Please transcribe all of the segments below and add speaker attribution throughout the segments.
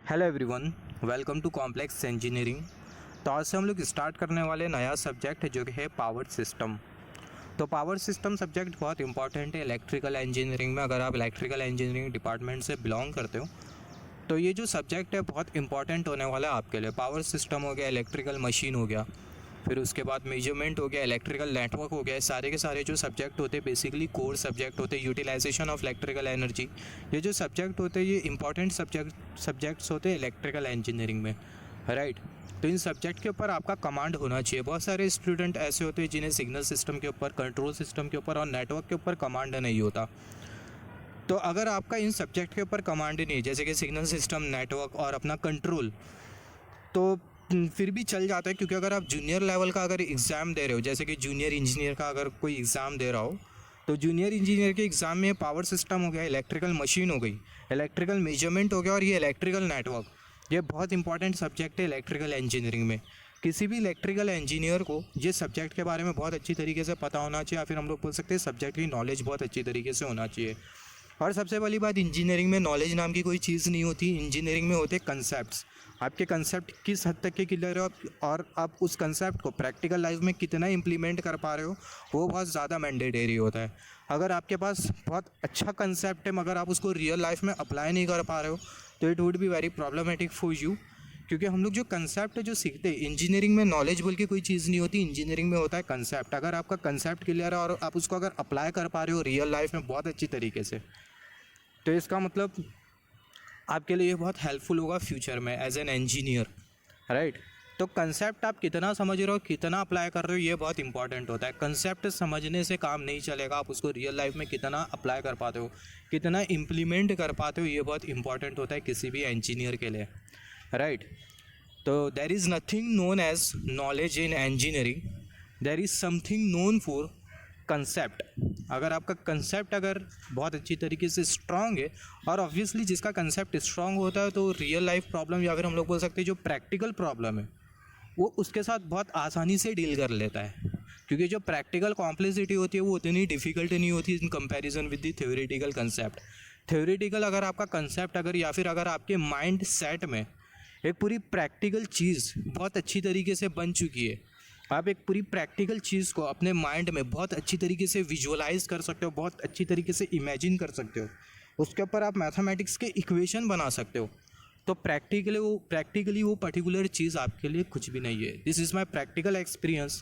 Speaker 1: Hello everyone, welcome to complex engineering. तो आज से हम लोग स्टार्ट करने वाले नया सब्जेक्ट जो कि है पावर सिस्टम। तो पावर सिस्टम सब्जेक्ट बहुत इंपॉर्टेंट है इलेक्ट्रिकल इंजीनियरिंग में। अगर आप इलेक्ट्रिकल इंजीनियरिंग डिपार्टमेंट से बिलोंग करते हो तो ये जो सब्जेक्ट है बहुत इंपॉर्टेंट होने वाला है आपके लिए। पावर सिस्टम हो गया, इलेक्ट्रिकल मशीन हो गया, फिर उसके बाद मेजरमेंट हो गया, इलेक्ट्रिकल नेटवर्क हो गया। सारे के सारे जो सब्जेक्ट होते हैं बेसिकली कोर सब्जेक्ट होते हैं। यूटिलाइजेशन ऑफ इलेक्ट्रिकल एनर्जी, ये जो सब्जेक्ट होते हैं ये इंपॉर्टेंट सब्जेक्ट्स होते हैं इलेक्ट्रिकल इंजीनियरिंग में, राइट। तो इन सब्जेक्ट के ऊपर आपका कमांड होना चाहिए। बहुत सारे स्टूडेंट ऐसे होते हैं जिन्हें सिग्नल सिस्टम के ऊपर, कंट्रोल सिस्टम के ऊपर और नेटवर्क के ऊपर कमांड नहीं होता। तो अगर आपका इन सब्जेक्ट के ऊपर कमांड नहीं है, जैसे कि सिग्नल सिस्टम, नेटवर्क और अपना कंट्रोल, तो फिर भी चल जाता है। क्योंकि अगर आप जूनियर लेवल का अगर एग्ज़ाम दे रहे हो, जैसे कि जूनियर इंजीनियर का अगर कोई एग्ज़ाम दे रहा हो, तो जूनियर इंजीनियर के एग्ज़ाम में पावर सिस्टम हो गया, इलेक्ट्रिकल मशीन हो गई, इलेक्ट्रिकल मेजरमेंट हो गया और ये इलेक्ट्रिकल नेटवर्क, ये बहुत इंपॉर्टेंट सब्जेक्ट है इलेक्ट्रिकल इंजीनियरिंग में। किसी भी इलेक्ट्रिकल इंजीनियर को ये सब्जेक्ट के बारे में बहुत अच्छी तरीके से पता होना चाहिए, या फिर हम लोग बोल सकते हैं सब्जेक्ट की नॉलेज बहुत अच्छी तरीके से होना चाहिए। और सबसे पहली बात, इंजीनियरिंग में नॉलेज नाम की कोई चीज़ नहीं होती। इंजीनियरिंग में होते कंसेप्ट्स। आपके कंसेप्ट किस हद तक के क्लियर है और आप उस कंसेप्ट को प्रैक्टिकल लाइफ में कितना इंप्लीमेंट कर पा रहे हो, वो बहुत ज़्यादा मैंडेटरी होता है। अगर आपके पास बहुत अच्छा कंसेप्ट है मगर आप उसको रियल लाइफ में अप्लाई नहीं कर पा रहे हो, तो it would be very problematic for you. क्योंकि हम लोग जो कंसेप्ट है जो सीखते हैं, इंजीनियरिंग में नॉलेज बोल के कोई चीज़ नहीं होती, इंजीनियरिंग में होता है कंसेप्ट। अगर आपका कंसेप्ट क्लियर है और आप उसको अगर अप्लाई कर पा रहे हो रियल लाइफ में बहुत अच्छी तरीके से, तो इसका मतलब आपके लिए ये बहुत हेल्पफुल होगा फ्यूचर में एज एन इंजीनियर, राइट। तो कंसेप्ट आप कितना समझ रहे हो, कितना अप्लाई कर रहे हो, ये बहुत इंपॉर्टेंट होता है। कंसेप्ट समझने से काम नहीं चलेगा, आप उसको रियल लाइफ में कितना अप्लाई कर पाते हो, कितना इम्प्लीमेंट कर पाते हो, ये बहुत इंपॉर्टेंट होता है किसी भी इंजीनियर के लिए, राइट। तो there is nothing known as knowledge in engineering, there is something known for concept. अगर आपका कंसेप्ट अगर बहुत अच्छी तरीके से स्ट्रांग है, और ऑब्वियसली जिसका कंसेप्ट स्ट्रांग होता है तो रियल लाइफ प्रॉब्लम, या फिर हम लोग बोल सकते हैं जो प्रैक्टिकल प्रॉब्लम है, वो उसके साथ बहुत आसानी से डील कर लेता है। क्योंकि जो प्रैक्टिकल कॉम्प्लेक्सिटी होती है वो उतनी डिफ़िकल्ट नहीं होती in comparison with the theoretical concept. Theoretical अगर आपका कंसेप्ट अगर, या फिर अगर आपके माइंड सेट में एक पूरी प्रैक्टिकल चीज़ बहुत अच्छी तरीके से बन चुकी है, आप एक पूरी प्रैक्टिकल चीज़ को अपने माइंड में बहुत अच्छी तरीके से विजुअलाइज कर सकते हो, बहुत अच्छी तरीके से इमेजिन कर सकते हो, उसके ऊपर आप मैथमेटिक्स के इक्वेशन बना सकते हो, तो प्रैक्टिकली वो पर्टिकुलर चीज़ आपके लिए कुछ भी नहीं है। This is my practical experience.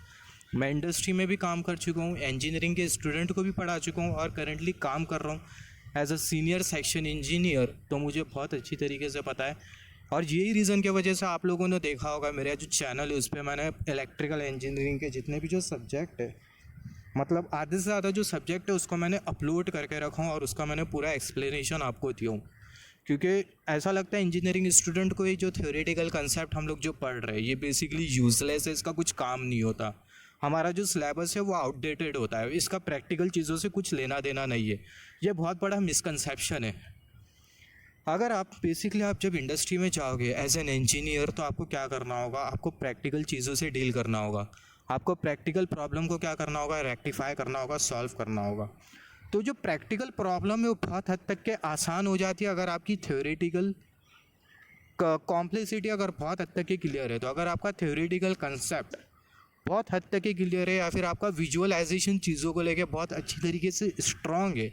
Speaker 1: मैं इंडस्ट्री में भी काम कर चुका हूँ, इंजीनियरिंग के स्टूडेंट को भी पढ़ा चुका हूँ, और करेंटली काम कर रहा हूँ as a senior section engineer. तो मुझे बहुत अच्छी तरीके से पता है, और यही रीज़न की वजह से आप लोगों ने देखा होगा मेरा जो चैनल है उस पर मैंने इलेक्ट्रिकल इंजीनियरिंग के जितने भी जो सब्जेक्ट है, मतलब आधे से ज़्यादा जो सब्जेक्ट है उसको मैंने अपलोड करके रखा हूँ और उसका मैंने पूरा एक्सप्लेनेशन आपको दिया हूँ। क्योंकि ऐसा लगता है इंजीनियरिंग स्टूडेंट को ये जो थ्योरेटिकल कंसेप्ट हम लोग जो पढ़ रहे हैं ये बेसिकली यूजलेस है, इसका कुछ काम नहीं होता। हमारा जो सिलेबस है वो आउटडेटेड होता है, इसका प्रैक्टिकल चीज़ों से कुछ लेना देना नहीं है। ये बहुत बड़ा मिसकंसेप्शन है। अगर आप बेसिकली आप जब इंडस्ट्री में जाओगे एज एन इंजीनियर, तो आपको क्या करना होगा, आपको प्रैक्टिकल चीज़ों से डील करना होगा, आपको प्रैक्टिकल प्रॉब्लम को क्या करना होगा, रेक्टिफाई करना होगा, सॉल्व करना होगा। तो जो प्रैक्टिकल प्रॉब्लम है वो बहुत हद तक के आसान हो जाती है अगर आपकी थ्योरेटिकल कॉम्प्लेक्सिटी अगर बहुत हद तक के क्लियर है। तो अगर आपका थ्योरेटिकल कंसेप्ट बहुत हद तक के क्लियर है, या फिर आपका विजुअलाइजेशन चीज़ों को लेके बहुत अच्छी तरीके से स्ट्रांग है,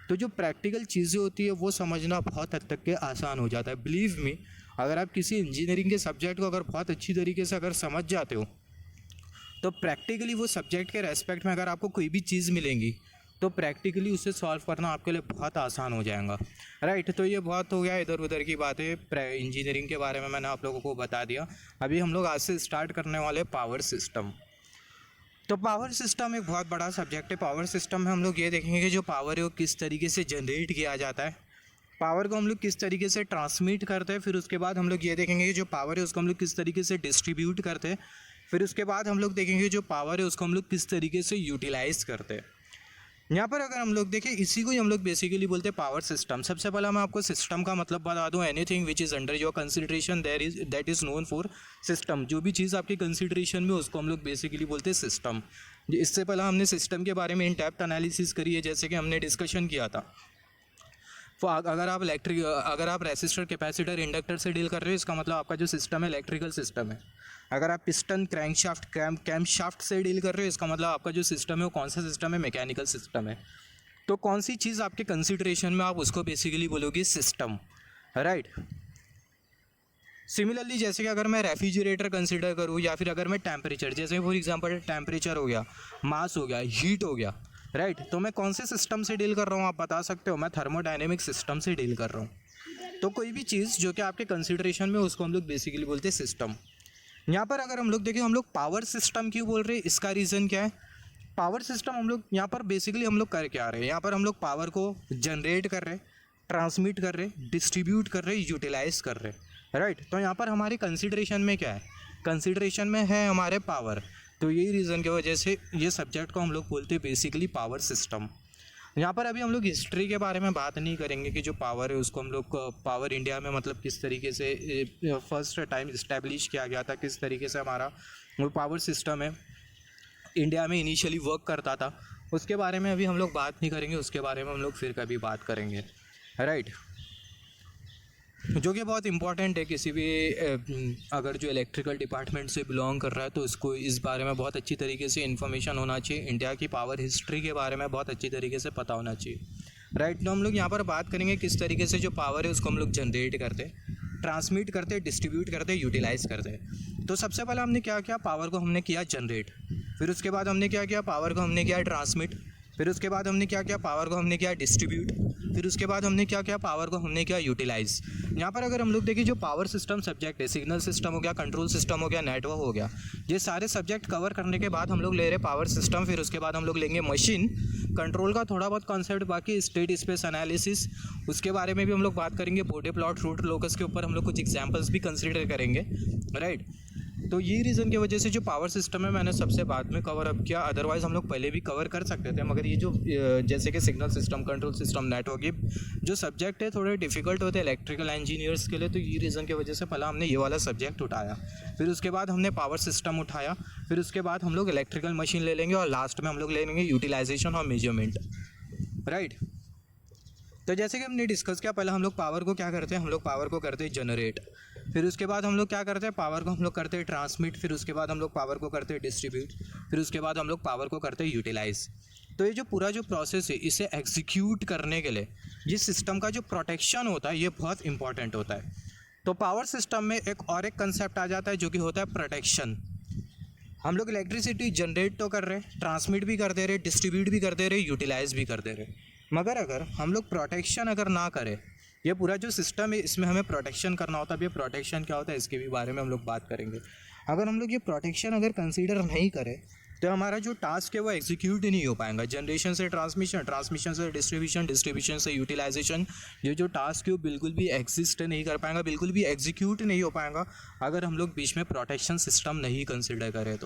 Speaker 1: तो जो प्रैक्टिकल चीज़ें होती है वो समझना बहुत हद तक के आसान हो जाता है। बिलीव मी, अगर आप किसी इंजीनियरिंग के सब्जेक्ट को अगर बहुत अच्छी तरीके से अगर समझ जाते हो, तो प्रैक्टिकली वो सब्जेक्ट के रेस्पेक्ट में अगर आपको कोई भी चीज़ मिलेंगी तो प्रैक्टिकली उसे सॉल्व करना आपके लिए बहुत आसान हो जाएगा, राइट। तो ये बहुत हो गया इधर उधर की बातें, इंजीनियरिंग के बारे में मैंने आप लोगों को बता दिया। अभी हम लोग आज से स्टार्ट करने वाले पावर सिस्टम। तो पावर सिस्टम एक बहुत बड़ा सब्जेक्ट है। पावर सिस्टम में हम लोग ये देखेंगे कि जो पावर है वो किस तरीके से जनरेट किया जाता है, पावर को हम लोग किस तरीके से ट्रांसमिट करते हैं, फिर उसके बाद हम लोग ये देखेंगे कि जो पावर है उसको हम लोग किस तरीके से डिस्ट्रीब्यूट करते हैं, फिर उसके बाद हम लोग देखेंगे जो पावर है उसको हम लोग किस तरीके से यूटिलाइज़ करते हैं। यहाँ पर अगर हम लोग देखें, इसी को ही हम लोग बेसिकली बोलते हैं पावर सिस्टम। सबसे पहले मैं आपको सिस्टम का मतलब बता दूँ, anything which is under your consideration that is known for system. जो भी चीज़ आपके कंसिडरेशन में उसको हम लोग बेसिकली बोलते हैं सिस्टम। इससे पहले हमने सिस्टम के बारे में इन डेप्थ एनालिसिस करी है, जैसे कि हमने डिस्कशन किया था अगर आप रेसिस्टर, कैपेसिटर, इंडक्टर से डील कर रहे हो, इसका मतलब आपका जो सिस्टम है इलेक्ट्रिकल सिस्टम है। अगर आप पिस्टन, क्रैंकशाफ्ट, कैमशाफ्ट से डील कर रहे हो, इसका मतलब आपका जो सिस्टम है वो कौन सा सिस्टम है, मैकेनिकल सिस्टम है। तो कौन सी चीज़ आपके कंसिडरेशन में, आप उसको बेसिकली बोलोगे सिस्टम, राइट। सिमिलरली जैसे कि अगर मैं रेफ्रिजरेटर कंसिडर करूँ, या फिर अगर मैं टेम्परेचर, जैसे फॉर एग्जांपल टेम्परेचर हो गया, मास हो गया, हीट हो गया, राइट, तो मैं कौन से सिस्टम से डील कर रहा हूँ, आप बता सकते हो। मैं थर्मोडायनेमिक सिस्टम से डील कर रहा हूँ। तो कोई भी चीज़ जो कि आपके कंसिडरेशन में, उसको हम लोग बेसिकली बोलते हैं सिस्टम। यहाँ पर अगर हम लोग देखें, हम लोग पावर सिस्टम क्यों बोल रहे हैं, इसका रीज़न क्या है। पावर सिस्टम हम लोग यहाँ पर बेसिकली हम लोग कर क्या रहे हैं, यहाँ पर हम लोग पावर को जनरेट कर रहे हैं, ट्रांसमिट कर रहे हैं, डिस्ट्रीब्यूट कर रहे हैं, यूटिलाइज कर रहे हैं, राइट। तो यहाँ पर हमारे कंसिडरेशन में क्या है, कंसिडरेशन में है हमारे पावर। तो यही रीज़न की वजह से ये सब्जेक्ट को हम लोग बोलते हैं बेसिकली पावर सिस्टम। यहाँ पर अभी हम लोग हिस्ट्री के बारे में बात नहीं करेंगे कि जो पावर है उसको हम लोग, पावर इंडिया में मतलब किस तरीके से फर्स्ट टाइम इस्टेब्लिश किया गया था, किस तरीके से हमारा वो पावर सिस्टम है इंडिया में इनिशियली वर्क करता था, उसके बारे में अभी हम लोग बात नहीं करेंगे। उसके बारे में हम लोग फिर कभी बात करेंगे, राइट। जो कि बहुत इंपॉर्टेंट है, किसी भी अगर जो इलेक्ट्रिकल डिपार्टमेंट से बिलोंग कर रहा है तो उसको इस बारे में बहुत अच्छी तरीके से इन्फॉर्मेशन होना चाहिए। इंडिया की पावर हिस्ट्री के बारे में बहुत अच्छी तरीके से पता होना चाहिए, राइट। तो हम लोग यहाँ पर बात करेंगे किस तरीके से जो पावर है उसको हम लोग जनरेट करते, ट्रांसमिट करते, डिस्ट्रीब्यूट करते, यूटिलाइज़ करते। तो सबसे पहले हमने क्या किया, पावर को हमने किया जनरेट। फिर उसके बाद हमने क्या किया, पावर को हमने किया ट्रांसमिट। फिर उसके बाद हमने क्या किया, पावर को हमने किया डिस्ट्रीब्यूट। फिर उसके बाद हमने क्या किया, पावर को हमने किया यूटिलाइज़। यहाँ पर अगर हम लोग देखें, जो पावर सिस्टम सब्जेक्ट है, सिग्नल सिस्टम हो गया, कंट्रोल सिस्टम हो गया, नेटवर्क हो गया, ये सारे सब्जेक्ट कवर करने के बाद हम लोग ले रहे पावर सिस्टम। फिर उसके बाद हम लोग लेंगे मशीन कंट्रोल का थोड़ा बहुत कॉन्सेप्ट, बाकी स्टेट स्पेस एनालिसिस, उसके बारे में भी हम लोग बात करेंगे। बोडे प्लॉट, रूट लोकस के ऊपर हम लोग कुछ एग्जाम्पल्स भी कंसिडर करेंगे, राइट। तो ये रीज़न की वजह से जो पावर सिस्टम है मैंने सबसे बाद में कवर अप किया, अदरवाइज़ हम लोग पहले भी कवर कर सकते थे। मगर ये जो जैसे कि signal system, control system, network, ये जो सब्जेक्ट है थोड़े डिफिकल्ट होते हैं इलेक्ट्रिकल इंजीनियर्स के लिए, तो ये रीज़न की वजह से पहले हमने ये वाला सब्जेक्ट उठाया। फिर उसके बाद हमने पावर सिस्टम उठाया। फिर उसके बाद हम लोग इलेक्ट्रिकल मशीन ले लेंगे, और लास्ट में हम लोग ले लेंगे यूटिलाइजेशन और मेजरमेंट, राइट। तो जैसे कि हमने डिस्कस किया, पहले हम लोग पावर को क्या करते हैं, हम लोग पावर को करते हैं जनरेट। फिर उसके बाद हम लोग क्या करते हैं, पावर को हम लोग करते हैं ट्रांसमिट। फिर उसके बाद हम लोग पावर को करते हैं डिस्ट्रीब्यूट। फिर उसके बाद हम लोग पावर को करते हैं यूटिलाइज़। तो ये जो पूरा जो प्रोसेस है, इसे एग्जीक्यूट करने के लिए ये सिस्टम का जो प्रोटेक्शन होता है ये बहुत इंपॉर्टेंट होता है। तो पावर सिस्टम में एक और एक कंसेप्ट आ जाता है जो कि होता है प्रोटेक्शन। हम लोग इलेक्ट्रिसिटी जनरेट तो कर रहे हैं, ट्रांसमिट भी कर दे रहे, डिस्ट्रीब्यूट भी कर दे रहे, यूटिलाइज़ भी कर दे रहे, मगर अगर हम लोग प्रोटेक्शन अगर ना करें, ये पूरा जो सिस्टम है इसमें हमें प्रोटेक्शन करना होता है। अब ये प्रोटेक्शन क्या होता है इसके भी बारे में हम लोग बात करेंगे। अगर हम लोग ये प्रोटेक्शन अगर कंसीडर नहीं करें तो हमारा जो टास्क है वो एग्जीक्यूट ही नहीं हो पाएगा। जनरेशन से ट्रांसमिशन, ट्रांसमिशन से डिस्ट्रीब्यूशन, डिस्ट्रीब्यूशन से यूटिलाइजेशन, ये जो टास्क है वो बिल्कुल भी एग्जिस्ट नहीं कर पाएगा, बिल्कुल भी एग्जीक्यूट नहीं हो पाएगा अगर हम लोग बीच में प्रोटेक्शन सिस्टम नहीं कंसिडर करें।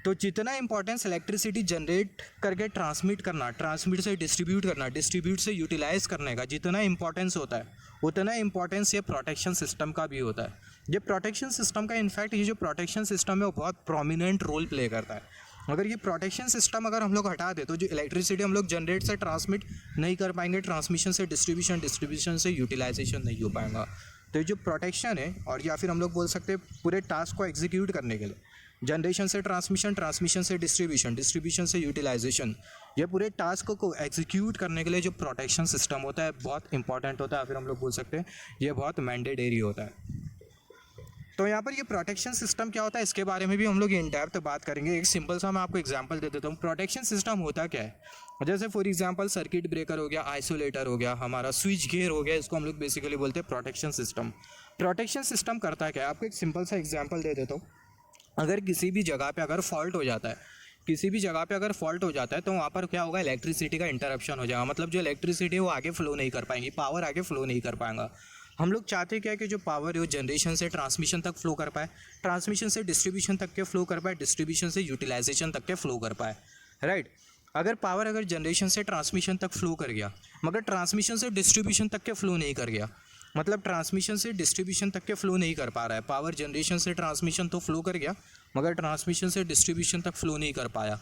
Speaker 1: तो जितना इंपॉर्टेंस इलेक्ट्रिसिटी जनरेट करके ट्रांसमिट करना, ट्रांसमिट से डिस्ट्रीब्यूट करना, डिस्ट्रीब्यूट से यूटिलाइज़ करने का जितना इंपॉर्टेंस होता है, उतना इंपॉर्टेंस ये प्रोटेक्शन सिस्टम का भी होता है। ये प्रोटेक्शन सिस्टम का, इनफैक्ट ये जो प्रोटेक्शन सिस्टम है वो बहुत प्रोमिनेंट रोल प्ले करता है। अगर ये प्रोटेक्शन सिस्टम अगर हम लोग हटा दें तो जो इलेक्ट्रिसिटी हम लोग जनरेट से ट्रांसमिट नहीं कर पाएंगे, ट्रांसमिशन से डिस्ट्रीब्यूशन, डिस्ट्रीब्यूशन से यूटिलाइजेशन नहीं हो पाएगा। तो ये जो प्रोटेक्शन है, और या फिर हम लोग बोल सकते हैं पूरे टास्क को एग्जीक्यूट करने के लिए, जनरेशन से ट्रांसमिशन, ट्रांसमिशन से डिस्ट्रीब्यूशन, डिस्ट्रीब्यूशन से यूटिलाइजेशन, ये पूरे टास्क को एग्जीक्यूट करने के लिए जो प्रोटेक्शन सिस्टम होता है बहुत इंपॉर्टेंट होता है, फिर हम लोग बोल सकते हैं ये बहुत मैंडेटरी होता है। तो यहाँ पर ये प्रोटेक्शन सिस्टम क्या होता है इसके बारे में भी हम लोग इन डेप्थ बात करेंगे। एक सिंपल सा मैं आपको एग्जांपल दे देता हूँ। प्रोटेक्शन सिस्टम होता क्या है, जैसे फॉर एग्जांपल सर्किट ब्रेकर हो गया, आइसोलेटर हो गया, हमारा स्विच गियर हो गया, इसको हम लोग बेसिकली बोलते हैं प्रोटेक्शन सिस्टम। प्रोटेक्शन सिस्टम करता क्या है, आपको एक सिंपल सा एग्जाम्पल दे देता हूँ। अगर किसी भी जगह पे अगर फॉल्ट हो जाता है, किसी भी जगह पे अगर फॉल्ट हो जाता है तो वहाँ पर क्या होगा, इलेक्ट्रिसिटी का इंटरप्शन हो जाएगा। मतलब जो इलेक्ट्रिसिटी है वो आगे फ्लो नहीं कर पाएंगी, पावर आगे फ्लो नहीं कर पाएगा। हम लोग चाहते क्या है कि जो पावर है वो जनरेशन से ट्रांसमिशन तक फ्लो कर पाए, ट्रांसमिशन से डिस्ट्रीब्यूशन तक के फ्लो कर पाए, डिस्ट्रीब्यूशन से यूटिलाइजेशन तक के फ्लो कर पाए, राइट। अगर पावर अगर जनरेशन से ट्रांसमिशन तक फ्लो कर गया मगर ट्रांसमिशन से डिस्ट्रीब्यूशन तक के फ्लो नहीं कर गया, मतलब ट्रांसमिशन से डिस्ट्रीब्यूशन तक के फ्लो नहीं कर पा रहा है, पावर जनरेशन से ट्रांसमिशन तो फ्लो कर गया मगर ट्रांसमिशन से डिस्ट्रीब्यूशन तक फ्लो नहीं कर पाया,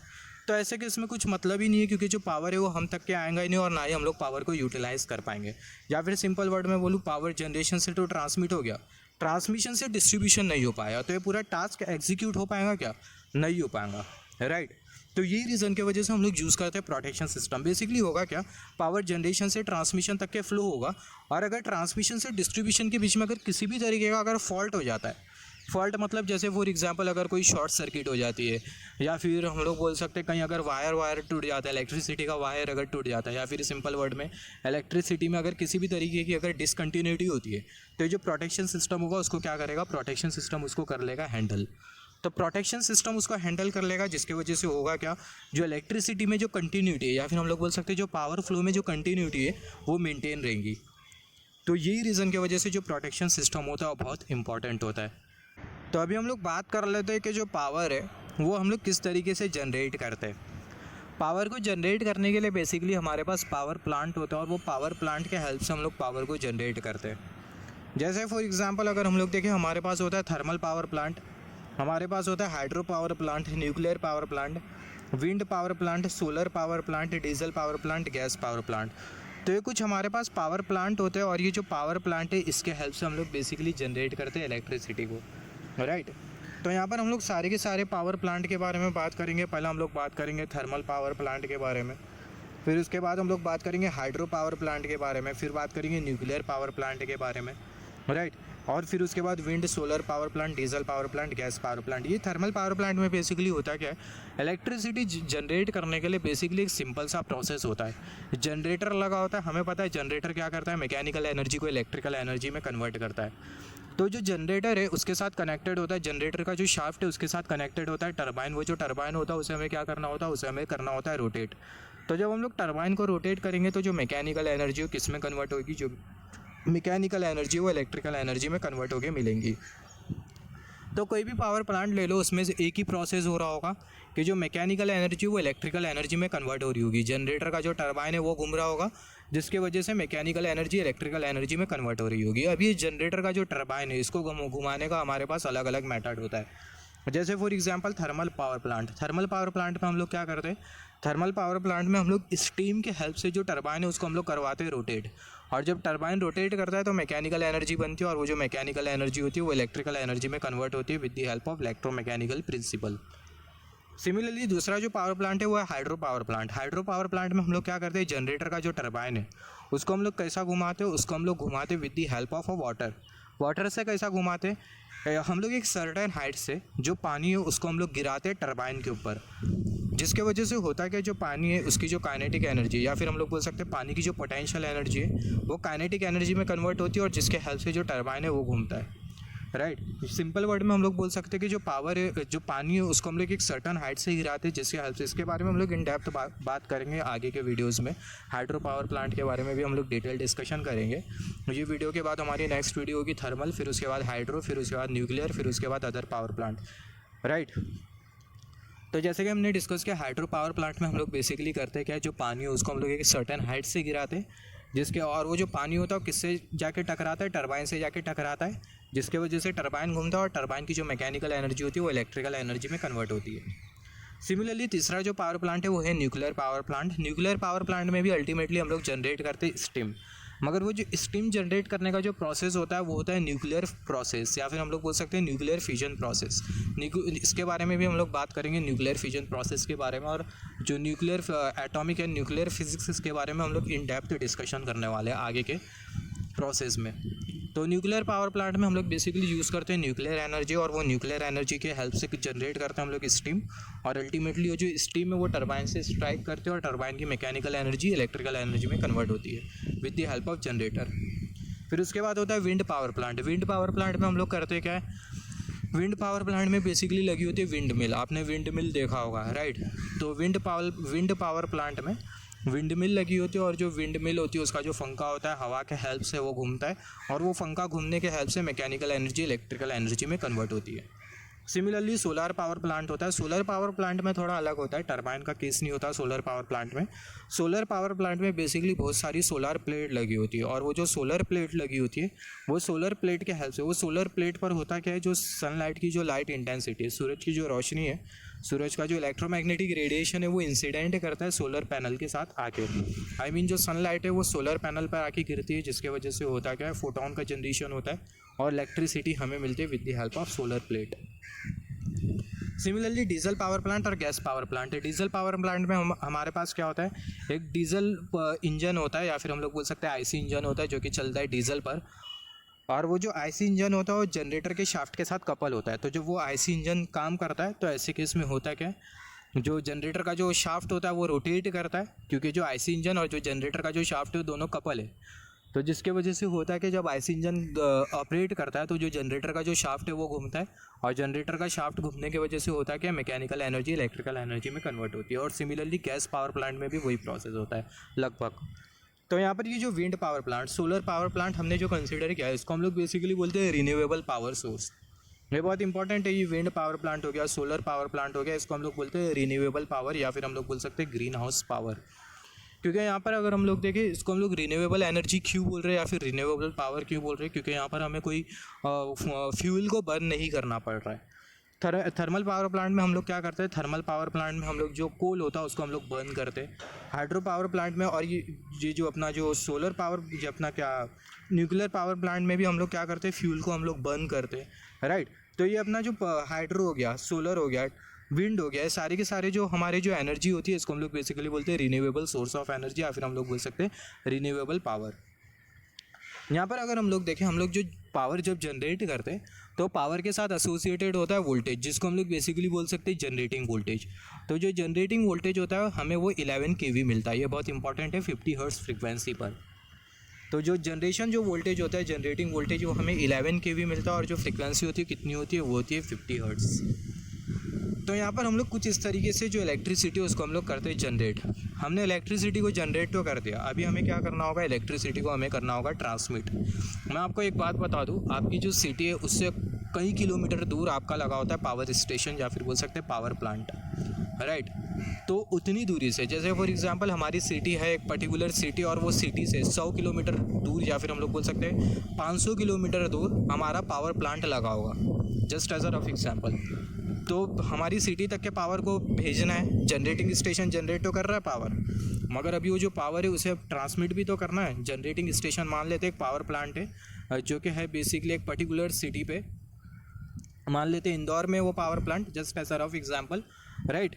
Speaker 1: तो ऐसे कि इसमें कुछ मतलब ही नहीं है, क्योंकि जो पावर है वो हम तक के आएगा ही नहीं और ना ही हम लोग पावर को यूटिलाइज़ कर पाएंगे। या फिर सिंपल वर्ड में बोलूँ, पावर जनरेशन से तो ट्रांसमिट हो गया, ट्रांसमिशन से डिस्ट्रीब्यूशन नहीं हो पाया, तो ये पूरा टास्क एग्जीक्यूट हो पाएगा क्या? नहीं हो पाएगा, राइट। तो यही रीज़न की वजह से हम लोग यूज़ करते हैं प्रोटेक्शन सिस्टम। बेसिकली होगा क्या, पावर जनरेशन से ट्रांसमिशन तक के फ्लो होगा, और अगर ट्रांसमिशन से डिस्ट्रीब्यूशन के बीच में अगर किसी भी तरीके का अगर फॉल्ट हो जाता है, फॉल्ट मतलब जैसे फॉर एग्जांपल अगर कोई शॉर्ट सर्किट हो जाती है, या फिर हम लोग बोल सकते हैं कहीं अगर वायर टूट जाता है, इलेक्ट्रिसिटी का वायर अगर टूट जाता है, या फिर सिंपल वर्ड में इलेक्ट्रिसिटी में अगर किसी भी तरीके की अगर डिसकंटिन्यूटी होती है, तो जो प्रोटेक्शन सिस्टम होगा उसको क्या करेगा, प्रोटेक्शन सिस्टम उसको कर लेगा हैंडल। तो प्रोटेक्शन सिस्टम उसको हैंडल कर लेगा, जिसकी वजह से होगा क्या, जो इलेक्ट्रिसिटी में जो कंटिन्यूटी है, या फिर हम लोग बोल सकते हैं जो पावर फ्लो में जो कंटिन्यूटी है वो मेंटेन रहेगी। तो यही रीज़न की वजह से जो प्रोटेक्शन सिस्टम होता है वो बहुत इंपॉर्टेंट होता है। तो अभी हम लोग बात कर लेते हैं कि जो पावर है वो हम लोग किस तरीके से जनरेट करते हैं। पावर को जनरेट करने के लिए बेसिकली हमारे पास पावर प्लांट होता है, और वो पावर प्लांट के हेल्प से हम लोग पावर को जनरेट करते हैं। जैसे फॉर एग्जांपल अगर हम लोग देखें, हमारे पास होता है थर्मल पावर प्लांट, हमारे पास होता है hydro power plant, nuclear power plant, wind power plant, solar power plant, diesel power plant, gas power plant. तो ये कुछ हमारे पास पावर प्लांट होते हैं, और ये जो पावर प्लांट है इसके हेल्प से हम लोग बेसिकली जनरेट करते हैं इलेक्ट्रिसिटी को, राइट। तो यहाँ पर हम लोग सारे के सारे पावर प्लांट के बारे में बात करेंगे। पहले हम लोग बात करेंगे थर्मल पावर प्लांट के बारे में, फिर उसके बाद हम लोग बात करेंगे हाइड्रो पावर प्लांट के बारे में, फिर बात करेंगे न्यूक्लियर पावर प्लांट के बारे में, राइट। और फिर उसके बाद wind, solar power plant, diesel power plant, gas power plant. ये थर्मल पावर प्लांट में बेसिकली होता क्या है, इलेक्ट्रिसिटी जनरेट करने के लिए बेसिकली एक सिंपल सा प्रोसेस होता है। जनरेटर लगा होता है, हमें पता है जनरेटर क्या करता है, मैकेनिकल एनर्जी को इलेक्ट्रिकल एनर्जी में कन्वर्ट करता है। तो जो जनरेटर है उसके साथ कनेक्टेड होता है, जनरेटर का जो शाफ्ट है उसके साथ कनेक्टेड होता है टरबाइन। वो जो टरबाइन होता है उसे हमें क्या करना होता है, उसे हमें करना होता है रोटेट। तो जब हम लोग टरबाइन को रोटेट करेंगे तो जो मैकेनिकल एनर्जी किस में कन्वर्ट होगी, जो मैकेनिकल एनर्जी वो इलेक्ट्रिकल एनर्जी में कन्वर्ट होकर मिलेंगी। तो कोई भी पावर प्लांट ले लो, उसमें से एक ही प्रोसेस हो रहा होगा कि जो मैकेनिकल एनर्जी वो इलेक्ट्रिकल एनर्जी में कन्वर्ट हो रही होगी। जनरेटर का जो टरबाइन है वो घूम रहा होगा, जिसके वजह से मैकेनिकल एनर्जी इलेक्ट्रिकल एनर्जी में कन्वर्ट हो रही होगी। अभी जनरेटर का जो टरबाइन है इसको घुमाने का हमारे पास अलग अलग मेथड होता है। जैसे for example thermal power plant, thermal power plant में हम लोग क्या करते हैं, थर्मल पावर प्लांट में हम लोग स्टीम के हेल्प से जो टरबाइन है उसको हम लोग करवाते हैं रोटेट, और जब टरबाइन रोटेट करता है तो मैकेनिकल एनर्जी बनती है, और वो जो मैकेनिकल एनर्जी होती है वो इलेक्ट्रिकल एनर्जी में कन्वर्ट होती है with the help of electromechanical principle. Similarly दूसरा जो पावर प्लांट है वो है hydro power plant. Hydro power plant में हम लोग क्या करते हैं, जनरेटर का जो टरबाइन है उसको हम लोग कैसा घुमाते हैं, उसको हम लोग घुमाते with the help of water. Water से कैसा घुमाते हैं, हम लोग एक सर्टेन हाइट से जो पानी है उसको हम लोग गिराते हैं टरबाइन के ऊपर, जिसके वजह से होता है कि जो पानी है उसकी जो काइनेटिक एनर्जी, या फिर हम लोग बोल सकते हैं पानी की जो पोटेंशियल एनर्जी है वो काइनेटिक एनर्जी में कन्वर्ट होती है, और जिसके हेल्प से जो टरबाइन है वो घूमता है, राइट। सिंपल वर्ड में हम लोग बोल सकते हैं कि जो पावर है, जो पानी है उसको हम लोग एक सर्टन हाइट से गिराते हैं, जिसके हेल्प से, इसके बारे में हम लोग इन डेप्थ बात करेंगे आगे के वीडियोस में। हाइड्रो पावर प्लांट के बारे में भी हम लोग डिटेल डिस्कशन करेंगे। ये वीडियो के बाद हमारी नेक्स्ट वीडियो होगी थर्मल, फिर उसके बाद हाइड्रो, फिर उसके बाद न्यूक्लियर, फिर उसके बाद अदर पावर प्लांट, राइट। तो जैसे कि हमने डिस्कस किया, हाइड्रो पावर प्लांट में हम लोग बेसिकली करते हैं क्या, जो पानी है उसको हम लोग एक सर्टेन हाइट से गिराते हैं, जिसके, और वो जो पानी होता है वो किससे जाके टकराता है, टरबाइन से जाके टकराता है, जिसके वजह से टरबाइन घूमता है, और टरबाइन की जो मैकेनिकल एनर्जी होती है वो इलेक्ट्रिकल एनर्जी में कन्वर्ट होती है। सिमिलरली तीसरा जो पावर प्लांट है वो है nuclear power plant. Nuclear power plant में भी अल्टीमेटली हम लोग जनरेट करते हैं स्टीम, मगर वो जो स्टीम जनरेट करने का जो प्रोसेस होता है वो होता है न्यूक्लियर प्रोसेस, या फिर हम लोग बोल सकते हैं न्यूक्लियर फ्यूजन प्रोसेस। इसके बारे में भी हम लोग बात करेंगे, न्यूक्लियर फ्यूजन प्रोसेस के बारे में, और जो nuclear atomic and nuclear physics के बारे में हम लोग इन डेप्थ डिस्कशन करने वाले हैं आगे के प्रोसेस में। तो न्यूक्लियर पावर प्लांट में हम लोग बेसिकली यूज़ करते हैं न्यूक्लियर एनर्जी, और वो न्यूक्लियर एनर्जी के हेल्प से जनरेट करते हैं हम लोग स्टीम, और अल्टीमेटली वो जो स्टीम है वो टरबाइन से स्ट्राइक करते हैं, और टरबाइन की मैकेनिकल एनर्जी इलेक्ट्रिकल एनर्जी में कन्वर्ट होती है with the help of generator. फिर उसके बाद होता है wind power plant. Wind power plant में हम लोग करते क्या है, विंड पावर प्लांट में बेसिकली लगी होती है विंड मिल। आपने विंड मिल देखा होगा, राइट। तो विंड पावर प्लांट में विंड मिल लगी होती है, और जो विंड मिल होती है उसका जो पंखा होता है हवा के हेल्प से वो घूमता है, और वो पंखा घूमने के हेल्प से मैकेनिकल एनर्जी इलेक्ट्रिकल एनर्जी में कन्वर्ट होती है। सिमिलरली सोलर पावर प्लांट होता है। सोलर पावर प्लांट में थोड़ा अलग होता है, टरबाइन का केस नहीं होता सोलर पावर प्लांट में। सोलर पावर प्लांट में बेसिकली बहुत सारी सोलर प्लेट लगी होती है, और वो जो सोलर प्लेट लगी होती है वो सोलर प्लेट के हेल्प से, वो सोलर प्लेट पर होता क्या है, जो सनलाइट की जो लाइट इंटेंसिटी है, सूरज की जो रोशनी है सूरज का जो इलेक्ट्रोमैग्नेटिक रेडिएशन है वो इंसिडेंट करता है सोलर पैनल के साथ आके। आई मीन जो सनलाइट है वो सोलर पैनल पर आके गिरती है, जिसके वजह से होता क्या है, फोटोन का जनरेशन होता है और इलेक्ट्रिसिटी हमें मिलती है with the help of solar plate. Similarly diesel power plant और गैस पावर प्लांट है। डीजल पावर प्लांट में हमारे पास क्या होता है, एक डीजल इंजन होता है या फिर हम लोग बोल सकते हैं आईसी इंजन होता है जो कि चलता है डीजल पर, और वो जो आईसी इंजन होता है वो जनरेटर के शाफ्ट के साथ कपल होता है। तो जब वो आईसी इंजन काम करता है तो ऐसे केस में होता है क्या, जो जनरेटर का जो शाफ्ट होता है वो रोटेट करता है, क्योंकि जो आईसी इंजन और जो जनरेटर का जो शाफ्ट है वो दोनों कपल है। तो जिसके वजह से होता है कि जब आईसी इंजन ऑपरेट करता है तो जो जनरेटर का जो शाफ्ट है वो घूमता है, और जनरेटर का शाफ्ट घूमने की वजह से होता है कि मैकेनिकल एनर्जी इलेक्ट्रिकल एनर्जी में कन्वर्ट होती है। और सिमिलरली गैस पावर प्लांट में भी वही प्रोसेस होता है लगभग। तो यहाँ पर ये जो wind power plant, solar power plant हमने जो कंसिडर किया है, इसको हम लोग बेसिकली बोलते हैं रिन्यूएबल पावर सोर्स। ये बहुत इंपॉर्टेंट है। ये विंड पावर प्लांट हो गया, सोलर पावर प्लांट हो गया, इसको हम लोग बोलते हैं रिन्यूएबल पावर या फिर हम लोग बोल सकते हैं ग्रीन हाउस पावर। क्योंकि यहाँ पर अगर हम लोग देखें, इसको हम लोग रिन्यूएबल एनर्जी क्यों बोल रहे हैं या फिर रिन्यूएबल पावर क्यों बोल रहे हैं, क्योंकि यहाँ पर हमें कोई फ्यूल को बर्न नहीं करना पड़ रहा है। थर्मल पावर प्लांट में हम लोग क्या करते हैं, थर्मल पावर प्लांट में हम लोग जो कोल होता है उसको हम लोग बर्न करते हैं। हाइड्रो पावर प्लांट में और ये जो अपना जो सोलर पावर, जो अपना क्या न्यूक्लियर पावर प्लांट में भी हम लोग क्या करते हैं, फ्यूल को हम लोग बर्न करते हैं, राइट। तो ये अपना जो हाइड्रो हो गया, सोलर हो गया, विंड हो गया, सारे के सारे जो हमारे जो एनर्जी होती है इसको हम लोग बेसिकली बोलते हैं रिन्यूएबल सोर्स ऑफ एनर्जी या फिर हम लोग बोल सकते हैं रिन्यूएबल पावर। यहाँ पर अगर हम लोग देखें, हम लोग जो पावर जब जनरेट करते हैं तो पावर के साथ एसोसिएटेड होता है वोल्टेज, जिसको हम लोग बेसिकली बोल सकते हैं जनरेटिंग वोल्टेज। तो जो जनरेटिंग वोल्टेज होता है हमें वो 11 kV मिलता है। ये बहुत इंपॉर्टेंट है 50 हर्ट्ज फ्रीक्वेंसी पर। तो जो जनरेशन जो वोल्टेज होता है, जनरेटिंग वोल्टेज, वो हमें 11 kV मिलता है और जो फ्रीक्वेंसी होती है कितनी होती है, वो होती है 50 हर्ट्ज। तो यहाँ पर हम लोग कुछ इस तरीके से जो इलेक्ट्रिसिटी उसको हम लोग करते हैं जनरेट। हमने इलेक्ट्रिसिटी को जनरेट तो कर दिया, अभी हमें क्या करना होगा, इलेक्ट्रिसिटी को हमें करना होगा ट्रांसमिट। मैं आपको एक बात बता दूँ, आपकी जो सिटी है उससे कई किलोमीटर दूर आपका लगा होता है पावर स्टेशन या फिर बोल सकते हैं पावर प्लांट, राइट। तो उतनी दूरी से, जैसे फॉर एग्जांपल हमारी सिटी है एक पर्टिकुलर सिटी, और वो सिटी से 100 किलोमीटर दूर या फिर हम लोग बोल सकते हैं 500 किलोमीटर दूर हमारा पावर प्लांट लगा होगा, just as a rough example. तो हमारी सिटी तक के पावर को भेजना है, जनरेटिंग स्टेशन जनरेट तो कर रहा है पावर, मगर अभी वो जो पावर है उसे अब ट्रांसमिट भी तो करना है। जनरेटिंग स्टेशन मान लेते हैं एक पावर प्लांट है जो कि है बेसिकली एक पर्टिकुलर सिटी पे, मान लेते हैं इंदौर में वो power plant, just as a rough example, right.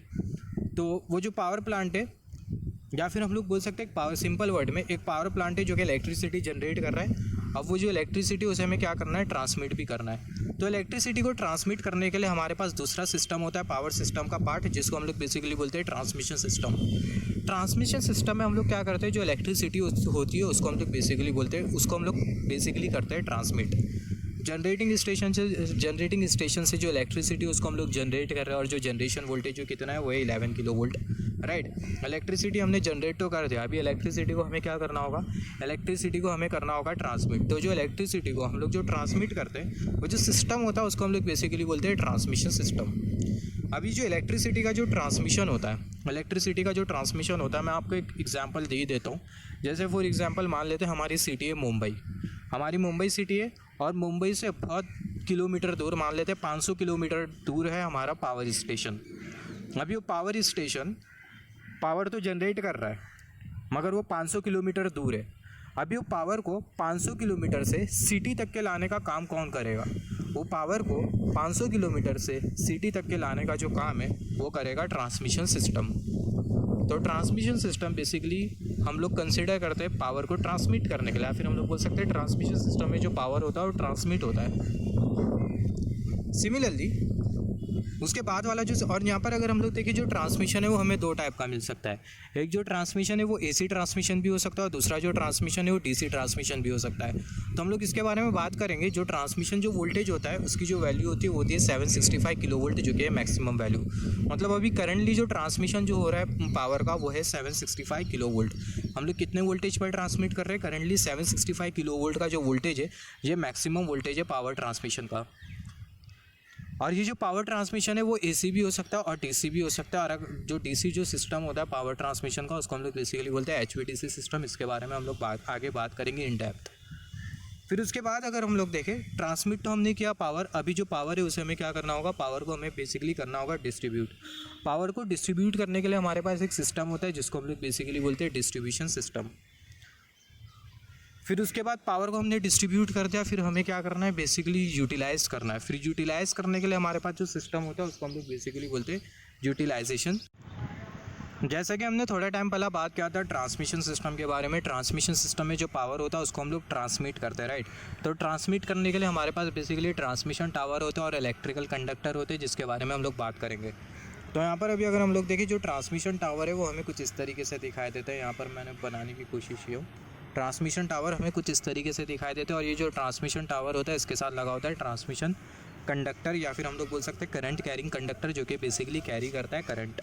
Speaker 1: तो वो जो पावर प्लांट है, या फिर हम लोग बोल सकते हैं पावर, सिंपल वर्ड में एक पावर प्लांट है जो कि इलेक्ट्रिसिटी जनरेट कर रहा है। अब वो जो इलेक्ट्रिसिटी उसे हमें क्या करना है, ट्रांसमिट भी करना है। तो इलेक्ट्रिसिटी को ट्रांसमिट करने के लिए हमारे पास दूसरा सिस्टम होता है, पावर सिस्टम का पार्ट, जिसको हम लोग बेसिकली बोलते हैं ट्रांसमिशन सिस्टम। ट्रांसमिशन सिस्टम में हम लोग क्या करते हैं, जो इलेक्ट्रिसिटी होती है उसको हम लोग बेसिकली बोलते हैं, उसको हम लोग बेसिकली करते हैं ट्रांसमिट। जनरेटिंग स्टेशन से जो इलेक्ट्रिसिटी उसको हम लोग जनरेट कर रहे हैं, और जो जनरेशन वोल्टेज जो कितना है वो है 11 किलोवोल्ट, राइट। इलेक्ट्रिसिटी हमने जनरेट तो कर दिया, अभी इलेक्ट्रिसिटी को हमें क्या करना होगा, इलेक्ट्रिसिटी को हमें करना होगा ट्रांसमिट। तो जो इलेक्ट्रिसिटी को हम लोग जो ट्रांसमिट करते हैं, वो जो सिस्टम होता है उसको हम लोग बेसिकली बोलते हैं ट्रांसमिशन सिस्टम। अभी जो इलेक्ट्रिसिटी का जो ट्रांसमिशन होता है, मैं आपको एक एग्जांपल दे देता हूँ। जैसे फॉर एग्जांपल मान लेते हैं हमारी सिटी है मुंबई, हमारी मुंबई सिटी है, और मुंबई से बहुत किलोमीटर दूर, मान लेते हैं 500 किलोमीटर दूर है हमारा पावर स्टेशन। अभी वो पावर स्टेशन पावर तो जनरेट कर रहा है, मगर वो 500 किलोमीटर दूर है। अभी वो पावर को 500 किलोमीटर से सिटी तक के लाने का काम कौन करेगा, वो पावर को 500 किलोमीटर से सिटी तक के लाने का जो काम है वो करेगा ट्रांसमिशन सिस्टम। तो ट्रांसमिशन सिस्टम बेसिकली हम लोग कंसिडर करते हैं पावर को ट्रांसमिट करने के लिए, फिर हम लोग बोल सकते हैं ट्रांसमिशन सिस्टम में जो पावर होता है वो ट्रांसमिट होता है। सिमिलरली उसके बाद वाला जो, और यहाँ पर अगर हम लोग देखें जो ट्रांसमिशन है वो हमें दो टाइप का मिल सकता है। एक जो ट्रांसमिशन है वो एसी ट्रांसमिशन भी हो सकता है, और दूसरा जो ट्रांसमिशन है वो डीसी ट्रांसमिशन भी हो सकता है। तो हम लोग इसके बारे में बात करेंगे। जो ट्रांसमिशन जो वोल्टेज होता है उसकी जो वैल्यू होती है वो होती है 765 किलोवोल्ट, जो कि है मैक्सिमम वैल्यू। मतलब अभी करंटली जो ट्रांसमिशन जो हो रहा है पावर का वो है 765 किलोवोल्ट। हम लोग कितने वोल्टेज पर ट्रांसमिट कर रहे हैं, करंटली 765 किलोवोल्ट का जो वोल्टेज है ये मैक्सिमम वोल्टेज है पावर ट्रांसमिशन का। और ये जो पावर ट्रांसमिशन है वो एसी भी हो सकता है और डीसी भी हो सकता है। और जो डीसी जो सिस्टम होता है पावर ट्रांसमिशन का उसको हम लोग बेसिकली बोलते हैं एचवीडीसी सिस्टम। इसके बारे में हम लोग आगे बात करेंगे इन डेप्थ। फिर उसके बाद अगर हम लोग देखें, ट्रांसमिट तो हमने किया पावर, अभी जो पावर है उसे हमें क्या करना होगा, पावर को हमें बेसिकली करना होगा डिस्ट्रीब्यूट। पावर को डिस्ट्रीब्यूट करने के लिए हमारे पास एक सिस्टम होता है जिसको हम लोग बेसिकली बोलते हैं डिस्ट्रीब्यूशन सिस्टम। फिर उसके बाद पावर को हमने डिस्ट्रीब्यूट कर दिया, फिर हमें क्या करना है, बेसिकली यूटिलाइज़ करना है। फिर यूटिलाइज़ करने के लिए हमारे पास जो सिस्टम होता है उसको हम लोग बेसिकली बोलते हैं यूटिलाइजेशन। जैसा कि हमने थोड़ा टाइम पहला बात किया था ट्रांसमिशन सिस्टम के बारे में, ट्रांसमिशन सिस्टम में जो पावर होता है उसको हम लोग ट्रांसमिट करते हैं, राइट। तो ट्रांसमिट करने के लिए हमारे पास बेसिकली ट्रांसमिशन टावर होता है और इलेक्ट्रिकल कंडक्टर होते हैं, जिसके बारे में हम लोग बात करेंगे। तो यहाँ पर अभी अगर हम लोग देखें, जो ट्रांसमिशन टावर है वो हमें कुछ इस तरीके से दिखाई देता है। यहाँ पर मैंने बनाने की कोशिश की हो, ट्रांसमिशन टावर हमें कुछ इस तरीके से दिखाई देते हैं। और ये जो ट्रांसमिशन टावर होता है इसके साथ लगा होता है ट्रांसमिशन कंडक्टर, या फिर हम लोग बोल सकते हैं करंट कैरिंग कंडक्टर, जो कि बेसिकली कैरी करता है करंट।